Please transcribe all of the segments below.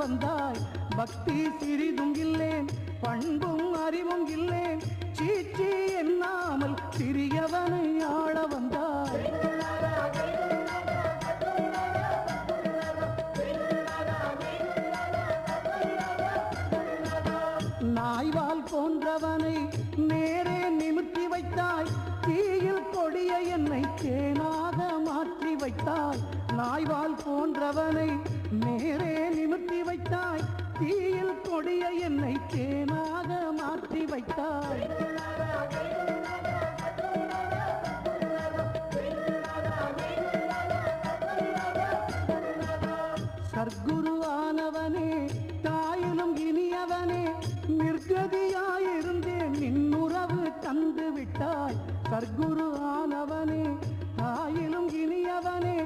வந்தாய். பக்தி சிறிதும் இல்லேன், பண்பும் அறிவும் இல்லேன், சீச்சி எண்ணாமல் சிறியவனை ஆள வந்தாய். நாய்வால் போன்றவனை நேரே நிமித்தி வைத்தாய். தீயில் கொடிய என்னை தேனாக மாற்றி வைத்தாய். நாய்வால் போன்றவனை நேரே நிமித்தி வைத்தாய். தீயில் கொடிய என்னை தேனாக மாற்றி வைத்தாய். சர்க்குருவானவனே, தாயிலும் இனியவனே, நிர்கதியாயிருந்தேன் நின்னுறவு தந்து விட்டாய். சர்க்குருவானவனே, தாயிலும் இனியவனே,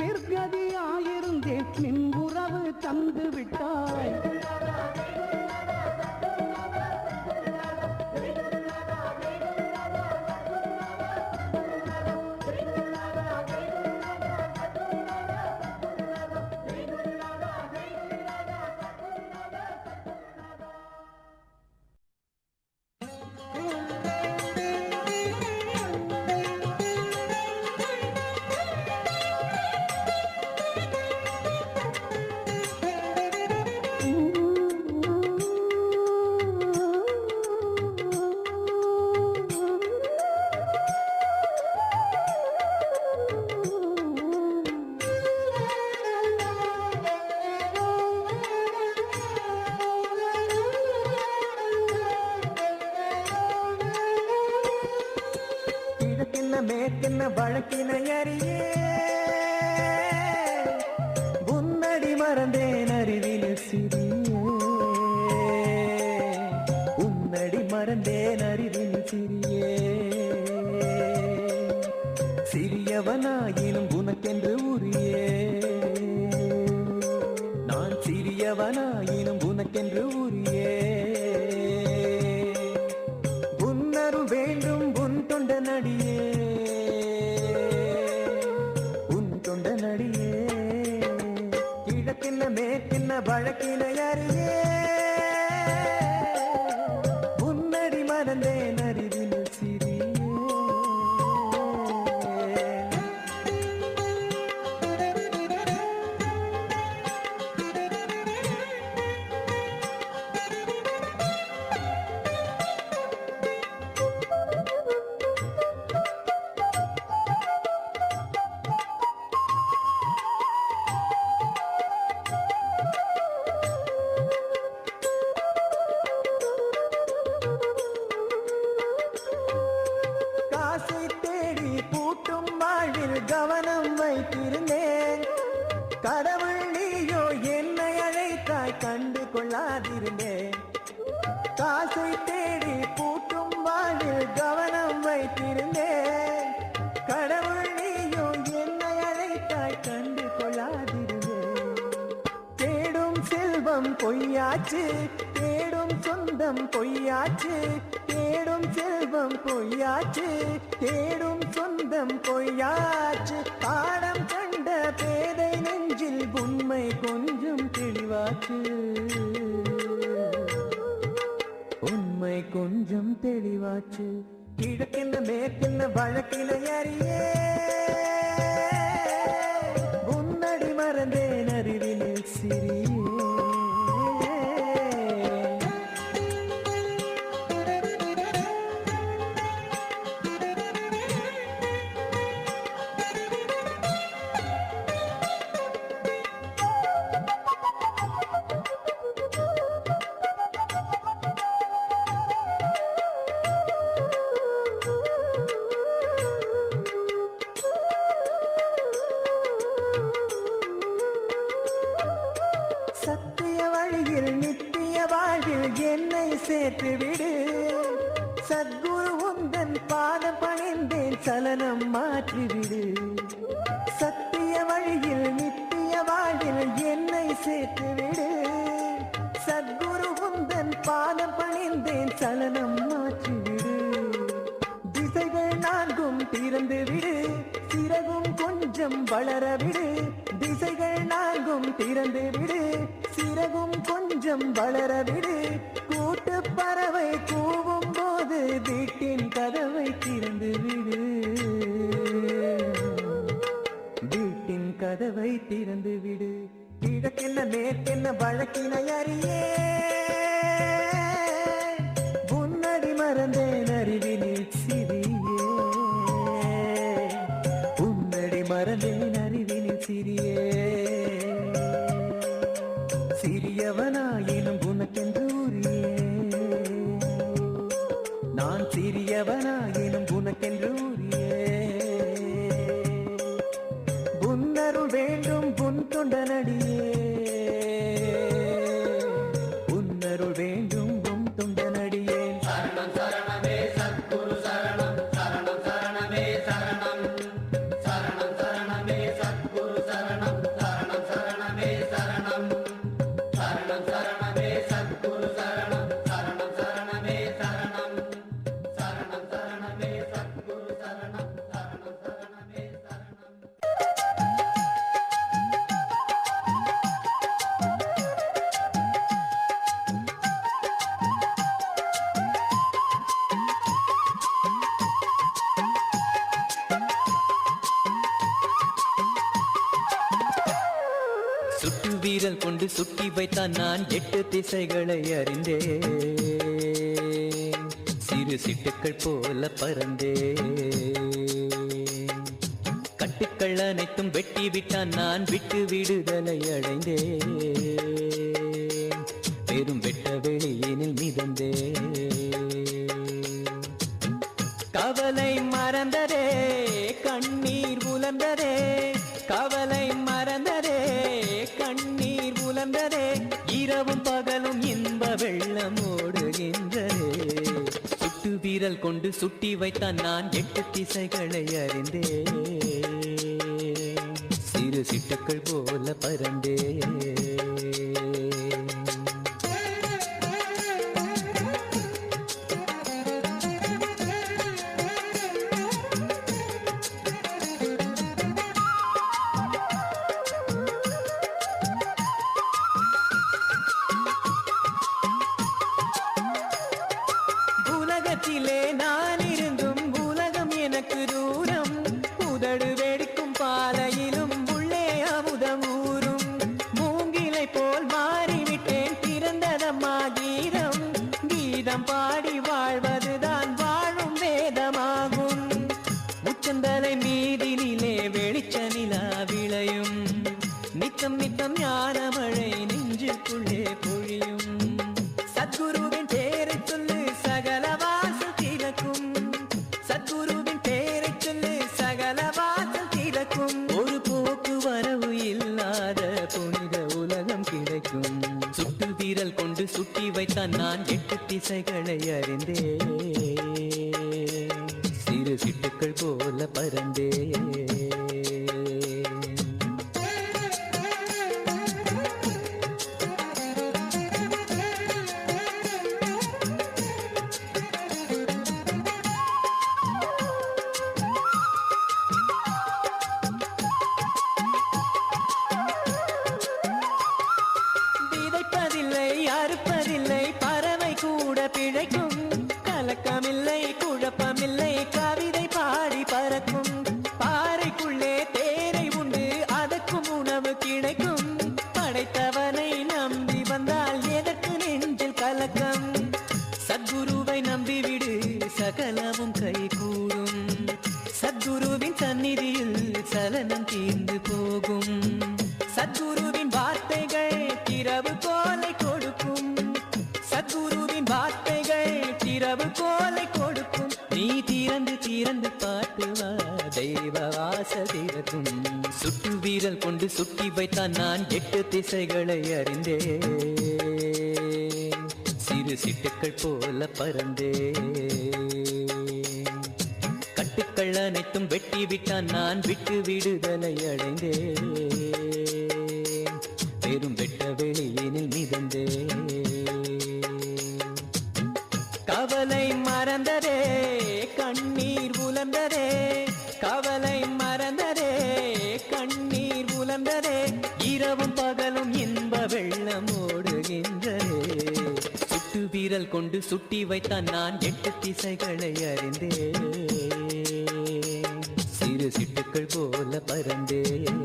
நிர்கதியாயிருந்தேன் நின்னுறவு தந்து விட்டாய். மேற்கென்ன வழக்கினை அறியே உன்னடி மறந்தேன் அறிவில் சிறியே. உன்னடி மறந்தேன் அறிவில் சிறியே. சிறியவனாயினும் உனக்கென்று உரியே. நான் சிறியவனாயினும் உனக்கென்று உரியே. உன்னருள் வேண்டும் உன் தொண்ட நடியே. கிழக்கின்ன மேற்கின்ன வழக்கினை அறியே உன்னடி மறந்தேன் அறிவில் சிறியே. கவனம் வைத்திருந்தேன். கடவுள் நீயோ என்னை அழைத்தாய் கண்டு கொள்ளாதிருந்தேன். காசை தேடி பூட்டும் வாழ்வில் கவனம் வைத்திருந்தேன். கடவுள் நீயோ என்னை அழைத்தாய் கண்டு கொள்ளாதிருந்தேன். தேடும் செல்வம் பொய்யாச்சு, தேடும் சொந்தம் பொய்யாச்சு. தேடும் செல்வம் பொய்யாச்சு, தேடும் சொந்தம் பொய்யாச்சு. பாடம் கண்ட பேதை நெஞ்சில் உண்மை கொஞ்சம் தெளிவாச்சு. உண்மை கொஞ்சம் தெளிவாச்சு. கிழக்கென்ன மேற்கென்ன வழக்கினை அறியே உன்னடி மறந்தேன் அறிவில் சிறியே. சத்திய வழியில் நித்திய வாழ்வில் என்னை சேர்த்துவிடு. சத்குரு உந்தன் பாதம் பணிந்தேன் சலனம் மாற்றிவிடு. சத்திய வழியில் நித்திய வாழ்வில் என்னை சேர்த்துவிடு. சத்குரு உந்தன் பாதம் பணிந்தேன் சலனம் மாற்றிவிடு. திசைகள் நான்கும் திறந்து விடு, சிறகும் கொஞ்சம் வளர விடு. திசைகள் நான்கும் திறந்து விடு, சிறகும் கொஞ்சம் வளரவிடு. கூட்டு பறவை கூவும் போது வீட்டின் கதவை திறந்து விடு. வீட்டின் கதவை திறந்து விடு. கிழக்கென்ன மேற்கென்ன வழக்கினை அறியே. உன்னடி மறந்தேன் அறிவினில் சிறியே. உன்னடி மறந்தேன் அறிவினில் சிறியே. சிறியவனாயினும் உனக்கென்று உரியே. நான் சிறியவனாயினும் உனக்கென்று உரியே. உன்னருள் வேண்டும் உன் தொண்டனடியே. உன்னருள் வேண்டும் உன் தொண்டனடியே. சரணம் சரணமே சத்குரு சரணம் சரணம் சரணமே சரணம் சரணம் சரணமே சத்குரு சரணம் சரணம் சரணமே சரணம் சரணம் சரணமே சத்குரு சரணம் சரணம் சரணமே சரணம் சரணம் சரணமே சத்குரு சரணம் சரணம் சரணமே சரணம். சுட்டு வீரல் கொண்டு சுட்டி வைத்தான் நான் 8 திசைகளை அறிந்தே. சிறு சிட்டுக்கள் போல பறந்தே. கட்டுக்கள் அனைத்தும் வெட்டி விட்டான் நான் விட்டு விடுதலை அடைந்தே. பெரும் வெட்ட வெளியினில் மிதந்தே. கவலை மறந்ததே கண்ணீர் உலர்ந்ததே. கவலை மறந்ததே கண்ணீர் உலர்ந்ததே. இரவும் பகலும் இன்ப வெள்ளம் ஓடுகின்றதே. சுட்டு வீரல் கொண்டு சுட்டி வைத்தான் நான் 8 திசைகளை அறிந்தே. சிறு சிட்டுக்கள் போல பறந்தே. உலகத்திலே நான் இருந்தும் உலகம் எனக்கு தூரம். உதடு வெடிக்கும் பாலையிலும் உள்ளே அமுதம் ஊறும். மூங்கிலை போல் மாறிவிட்டேன் பிறந்ததம்மா கீதம். கீதம் பாடி வாழ்வதுதான் வாழும் வேதமாகும். முச்சந்தலை மீதினிலே வெளிச்ச நிலா விளையும். நித்தம் நித்தம் ஞான மழை நெஞ்சுக்குள்ளே பொழியும். சத்குருவின் பேரை சொல்லு சகல வாசல் திறக்கும். சத்குருவின் பேரை சொல்லு சகல வாசல் திறக்கும். ஒரு போக்கு வரவு இல்லாத புனித உலகம் கிடைக்கும். சுட்டு வீரல் கொண்டு சுட்டி வைத்தான் நான் 8 திசைகளை அறிந்தே. சிறு சிட்டுக்கள் போல பறந்தே. விதைப்பதில்லை அறுப்பதில்லை பறவை கூட பிழைக்கும். கலக்கமில்லை குழப்பமில்லை கவிதை பாடி பறக்கும். பாறைக்குள்ளே தேரை உண்டு அதற்கும் உணவு கிடைக்கும். படைத்தவனை நம்பி வந்தால் எதற்கு நெஞ்சில் கலக்கம். சத்குருவை நம்பிவிடு சகலமும் கைகூடும். சத்குருவின் சந்நிதியில் சலனம் தீர்ந்து போகும். சத்குருவின் வார்த்தைகள் திறவு கோலை கொடுக்கும். சத்குருவின் வார்த்தைகள் திறவு கோலை கொடுக்கும். நீ திறந்து திறந்து பாட்டு வா தெய்வ வாச திறக்கும். சுட்டு வீரல் கொண்டு சுட்டி வைத்தான் நான் 8 திசைகளை அறிந்தே. சிறு சிட்டுக்கள் போல பறந்தே. கட்டுக்கள் அனைத்தும் வெட்டி விட்டான் நான் விட்டு விடுதலை அடைந்தே. பெரும் வெட்ட வெளியினில் மிதந்தே. கவலை மறந்ததே கண்ணீர் உலர்ந்ததே. கவலை மறந்ததே கண்ணீர் உலர்ந்ததே. இரவும் பகலும் இன்ப வெள்ளமோ ஓடுகின்றனே. சுட்டு வீரல் கொண்டு சுட்டி வைத்தான் நான் 8 திசைகளை அறிந்தேன். சிறு சிட்டுக்கள் போல பறந்தேன்.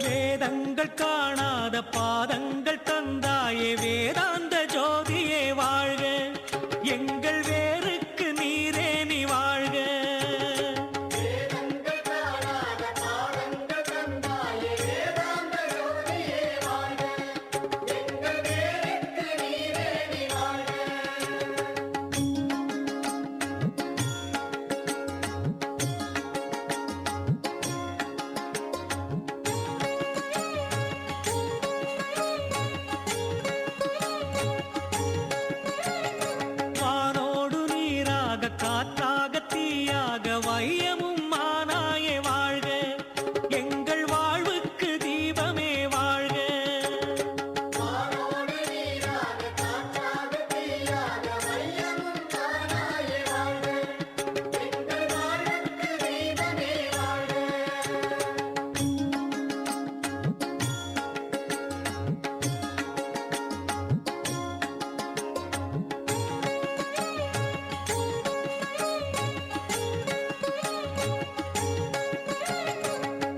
வேதங்கள் காணாத பாதங்கள் தந்தாயே வேதாந்த ஜோதியே வாழ்க, எங்கள் வேருக்கு நீரே நீ வாழ்க. வேதங்கள் காணாத பாடங்கள் தந்தாயே வேதாந்த ஜோதியே வாழ்க, எங்கள் வேருக்கு நீரே நீ வாழ்க. வானோடு நீராக காற்றாக தீயாக வையமும் மானாயே வாழ்க, எங்கள் வாழ்வுக்கு தீபமே வாழ்க. வானோடு நீராக காற்றாக தீயாக வையமும் தானாயே வாழ்க, எங்கள் வாழ்வுக்கு தீபமே வாழ்க.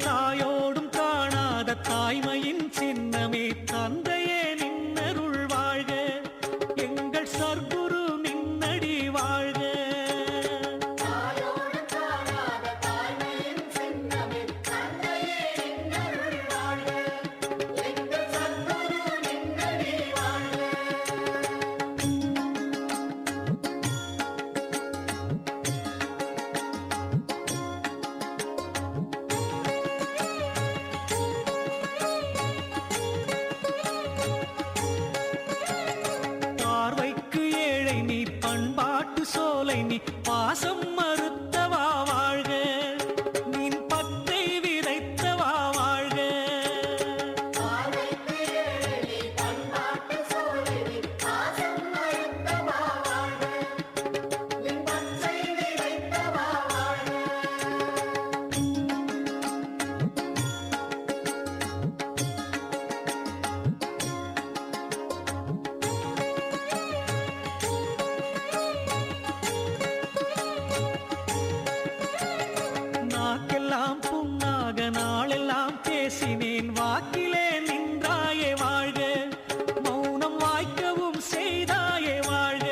தாயோடும் காணாத தாய்மையின் சின்னமே தந்தையே நின்னருள் வாழ்க, எங்கள் சர்க்குரு நின்னடி வாழ்க. தாயோடு காணாத தாய்மையின் சின்னமே தந்தையே நின்னருள் வாழ்க, எங்கள் சத்குரு நின்னடி வாழ்க. பார்வைக்கு ஏழை நீ பண்பாட்டு சோலை நீ பாசம் மறுத்தவா வாழ்க, நின் பத்தை விதைத்தவா வாழ்க. பார்வைக்கு ஏழை நீ பண்பாட்டு சோலை நீ பாசம் மறுத்தவா வாழ்க, நின் பச்சை விதைத்தவா வாழ்க. நாக்கெல்லாம் புண்ணாக நாளெல்லாம் பேசினேன் வாக்கிலே நின்றாயே வாழ்க, மௌனம் வாய்க்கவும் செய்தாயே வாழ்க.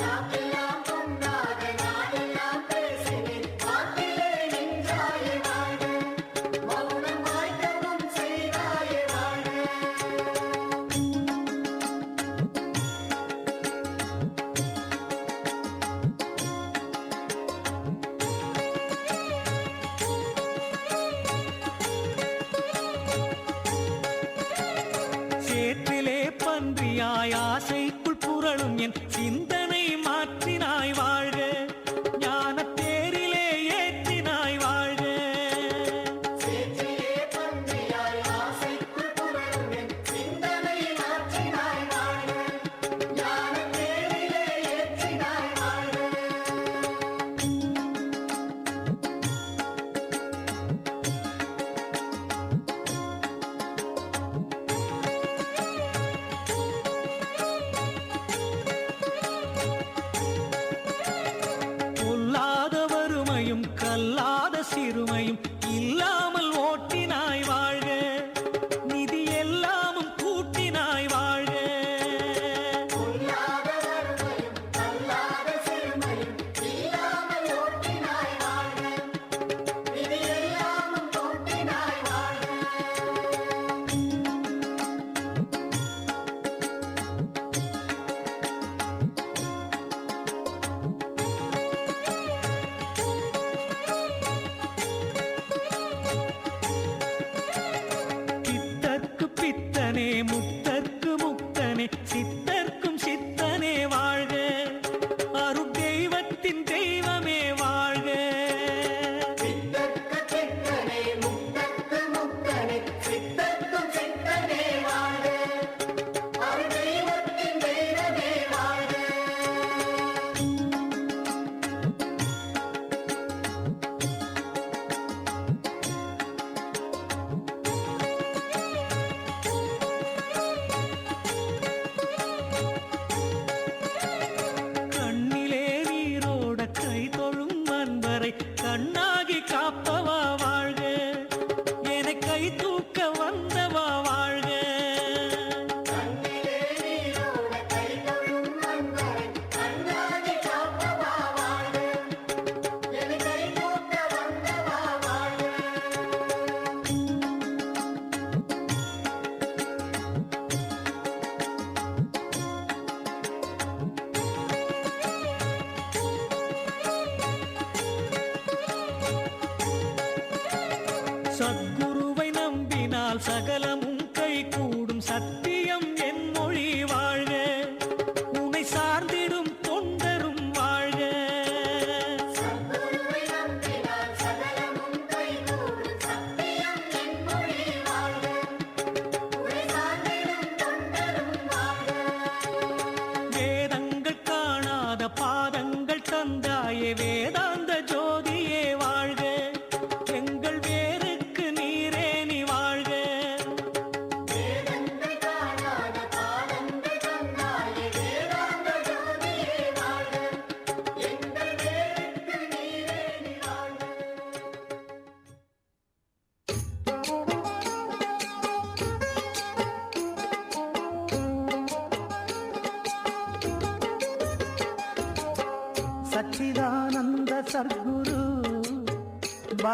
நாக்கெல்லாம் பொன்னாக நாடெல்லாம் பேசினேன் வாக்கிலே நின்றாயே வாழ்க, மௌனம் வாய்க்கவும் செய்தாயே வாழ்க.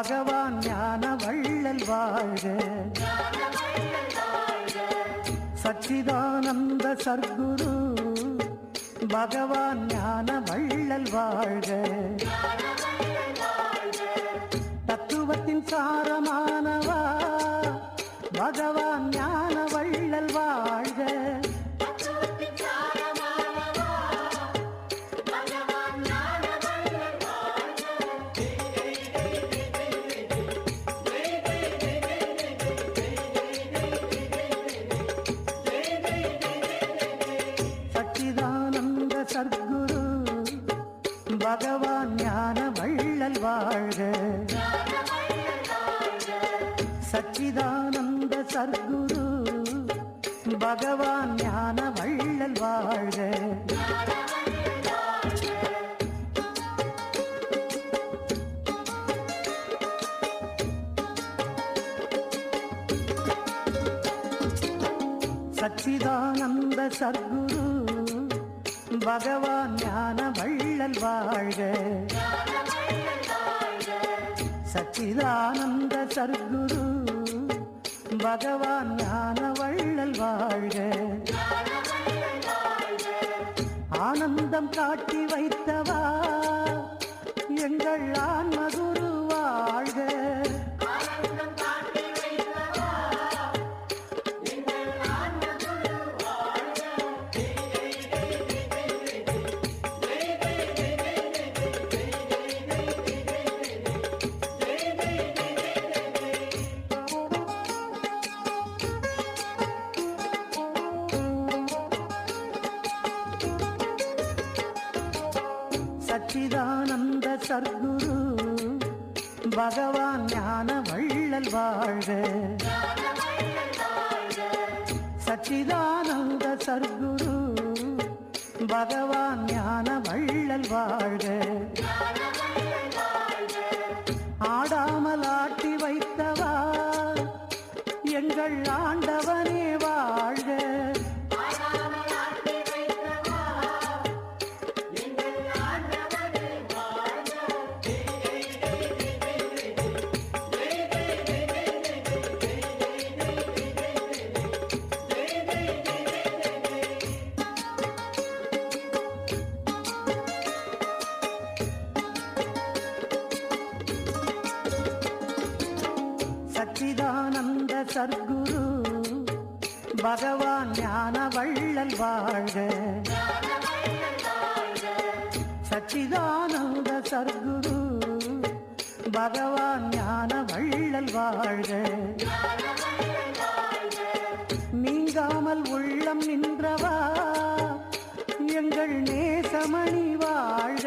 பகவான் ஞான வள்ளல் வாழ்க சச்சிதானந்த சர்க்குரு பகவான் ஞான வள்ளல் வாழ்க தத்துவத்தின் சாரமானவா பகவான் ஞான வள்ளல் வாழ்க சச்சிதானந்த சர்க்குரு பகவான் ஞான வள்ளல் வாழ்க சச்சிதானந்த சர்க்குரு பகவான் ஞான வள்ளல் வாழ்க சச்சிதானந்த சர்க்குரு பகவான் ஞான வள்ளல் வாழ்க சச்சிதானந்த சர்க்குரு பகவான் ஞான வள்ளல் வாழ்க ஆனந்தம் காட்டி வைத்தவா எங்கள் ஆன்மகுரு வாழ்க சச்சிதானந்த சர்க்குரு பகவான் ஞான வள்ளல் வாழ்க சச்சிதானந்த சர்க்குரு பகவான் ஞான வள்ளல் வாழ்க ஆடாமல் ஆட்டி வைத்தவா எங்கள் ஆண்டவனே வாழ்க சச்சிதானந்த சர்க்குரு பகவான் ஞான வள்ளல் வாழ்க சச்சிதானந்த சர்க்குரு பகவான் ஞான வள்ளல் வாழ்க நீங்காமல் உள்ளம் நின்றவா எங்கள் நேசமணி வாழ்க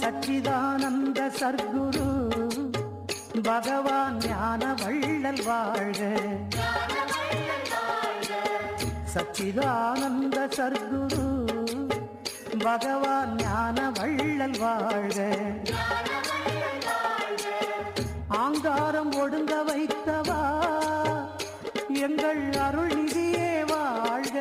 சச்சிதானந்த சர்க்குரு பகவான் ஞான வள்ளல் வாழ்க சச்சிதானந்த சர்க்குரு பகவான் ஞான வள்ளல் வாழ்க ஆங்காரம் ஒடுங்க வைத்தவா எங்கள் அருள் நிதியே வாழ்க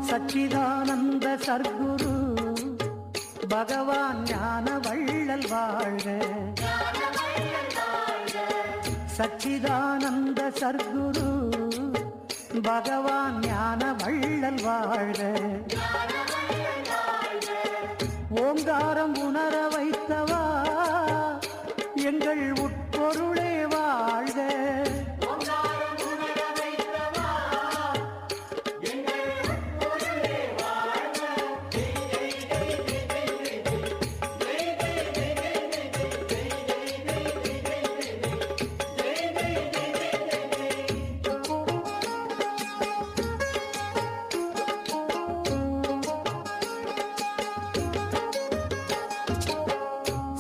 சச்சிதானந்த சர்க்குரு பகவான் ஞான வள்ளல் வாழ்க சச்சிதானந்த சர்க்குரு பகவான் ஞான வள்ளல் வாழ்க ஓங்காரம் உணர வைத்தவா எங்கள் உட்பொருளே வாழ்க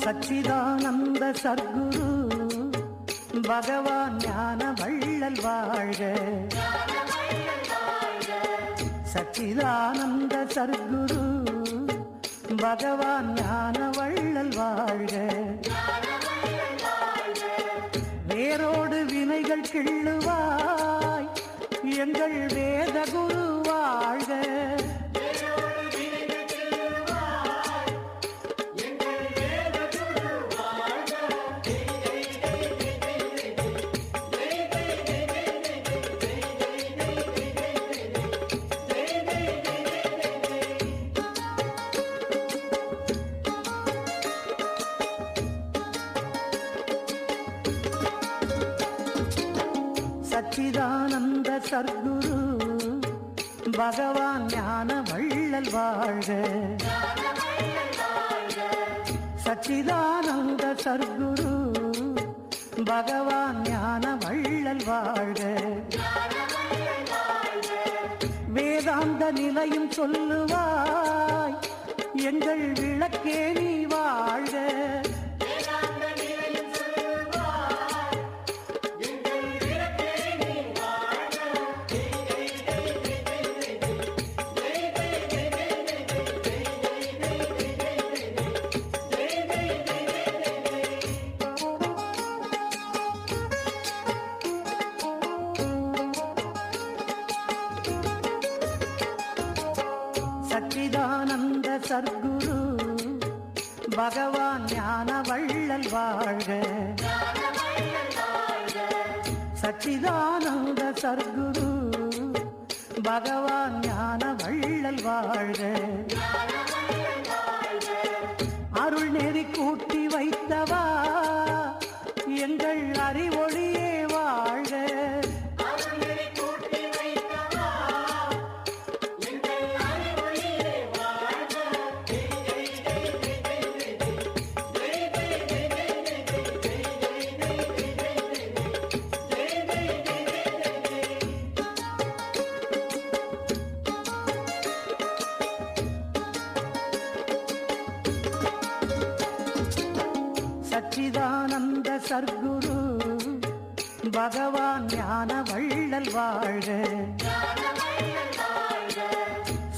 சச்சிதானந்த சர்க்குரு பகவான் ஞான வள்ளல் வாழ்க. சச்சிதானந்த சர்க்குரு பகவான் ஞான வள்ளல் வாழ்க. வேரோடு வினைகள் கிள்ளுவாய் எங்கள் வேத குரு வாழ்க. சச்சிதானந்த சர்க்குரு பகவான் ஞான வள்ளல் வாழ்க. சச்சிதானந்த சர்க்குரு பகவான் ஞான வள்ளல் வாழ்க. வேதாந்த நிலையும் சொல்லுவாய் எங்கள் விளக்கே நீ வாழ்க. சச்சிதானந்த சர்க்குரு பகவான் ஞான வள்ளல் வாழ்க. சச்சிதானந்த சர்க்குரு பகவான் ஞான வள்ளல் வாழ்க. அருள் நெறி கூட்டி வைத்தவா எங்கள் அறிவொளியே வாழ்க. சச்சிதானந்த சர்க்குரு பகவான் ஞான வள்ளல் வாழ்க.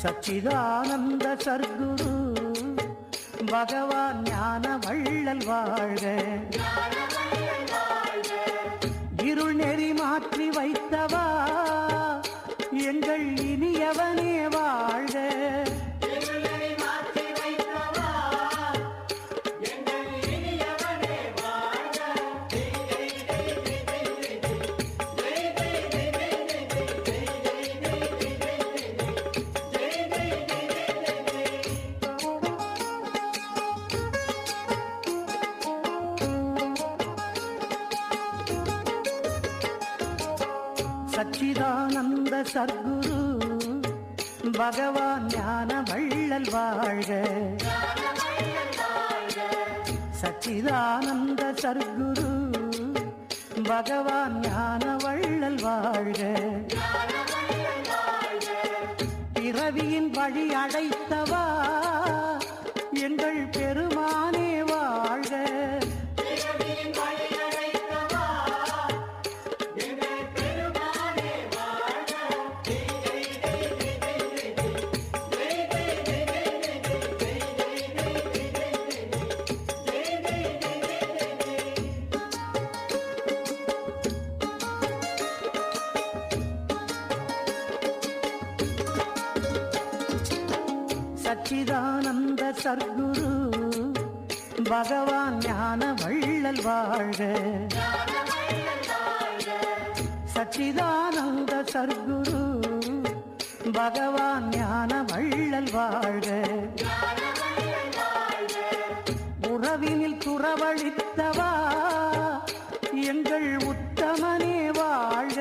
சச்சிதானந்த சர்க்குரு பகவான் ஞான வள்ளல் வாழ்க. இருள் நெறி மாற்றி வைத்தவா எங்கள் இனியவனே வாழ்க. சச்சிதானந்த சர்க்குரு பகவான் ஞான வள்ளல் வாழ்க. சச்சிதானந்த சர்க்குரு பகவான் ஞான வள்ளல் வாழ்க. பிறவியின் வழி அடைத்தவா எங்கள் பெருமானே வாழ்க. சச்சிதானந்த சர்க்குரு பகவான் ஞான வள்ளல் வாழ்க. சச்சிதானந்த சர்க்குரு பகவான் ஞான வள்ளல் வாழ்க. உறவினில் துறவழித்தவா எங்கள் உத்தமனே வாழ்க.